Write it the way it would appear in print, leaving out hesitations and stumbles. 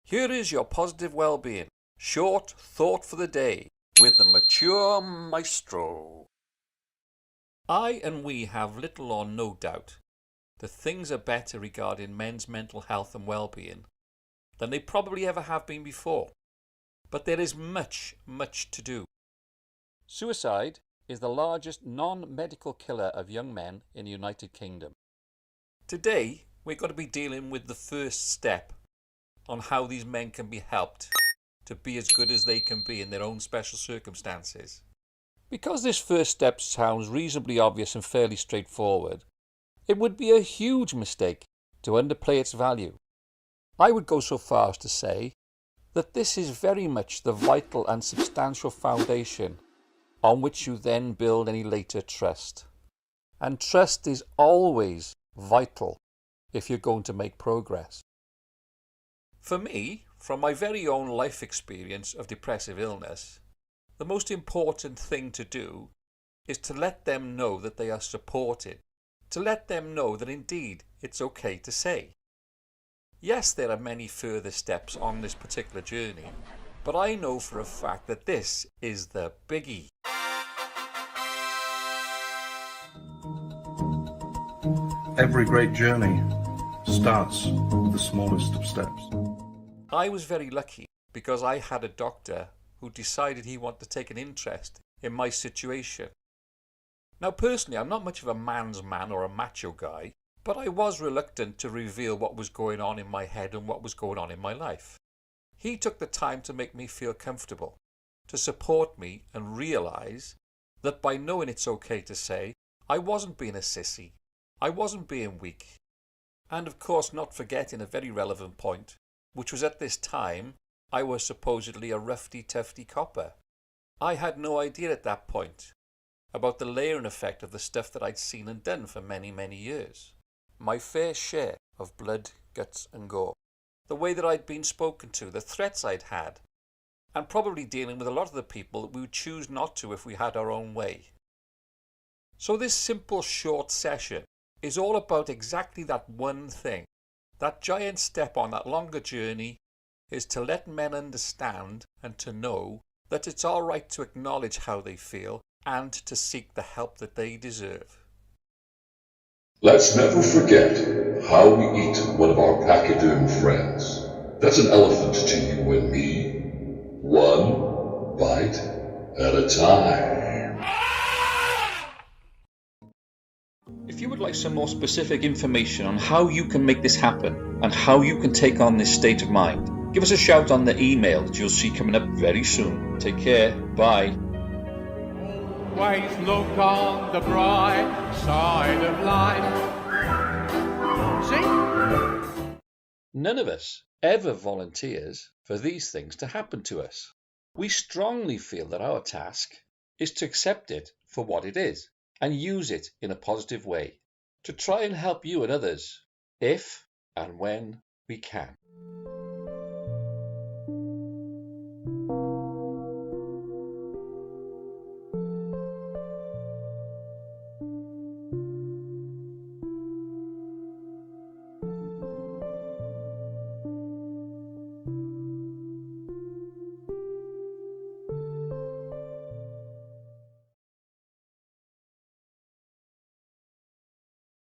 Here is your positive well-being, short thought for the day, with the mature maestro. I and we have little or no doubt that things are better regarding men's mental health and well-being than they probably ever have been before. But there is much, much to do. Suicide is the largest non-medical killer of young men in the United Kingdom. Today, we're going to be dealing with the first step on how these men can be helped to be as good as they can be in their own special circumstances. Because this first step sounds reasonably obvious and fairly straightforward, it would be a huge mistake to underplay its value. I would go so far as to say that this is very much the vital and substantial foundation on which you then build any later trust. And trust is always vital if you're going to make progress. For me, from my very own life experience of depressive illness, the most important thing to do is to let them know that they are supported, to let them know that indeed it's okay to say. Yes, there are many further steps on this particular journey, but I know for a fact that this is the biggie. Every great journey starts with the smallest of steps. I was very lucky because I had a doctor who decided he wanted to take an interest in my situation. Now personally, I'm not much of a man's man or a macho guy, but I was reluctant to reveal what was going on in my head and what was going on in my life. He took the time to make me feel comfortable, to support me and realise that by knowing it's okay to say, I wasn't being a sissy, I wasn't being weak. And of course not forgetting a very relevant point, which was at this time, I was supposedly a roughy-tufty copper. I had no idea at that point about the layering effect of the stuff that I'd seen and done for many, many years. My fair share of blood, guts and gore. The way that I'd been spoken to, the threats I'd had, and probably dealing with a lot of the people that we would choose not to if we had our own way. So this simple short session is all about exactly that one thing. That giant step on that longer journey is to let men understand and to know that it's all right to acknowledge how they feel and to seek the help that they deserve. Let's never forget how we eat one of our pachyderm friends. That's an elephant to you and me. One bite at a time. If you would like some more specific information on how you can make this happen and how you can take on this state of mind, give us a shout on the email that you'll see coming up very soon. Take care. Bye. Always look on the bright side of life. See? None of us ever volunteers for these things to happen to us. We strongly feel that our task is to accept it for what it is and use it in a positive way to try and help you and others if and when we can.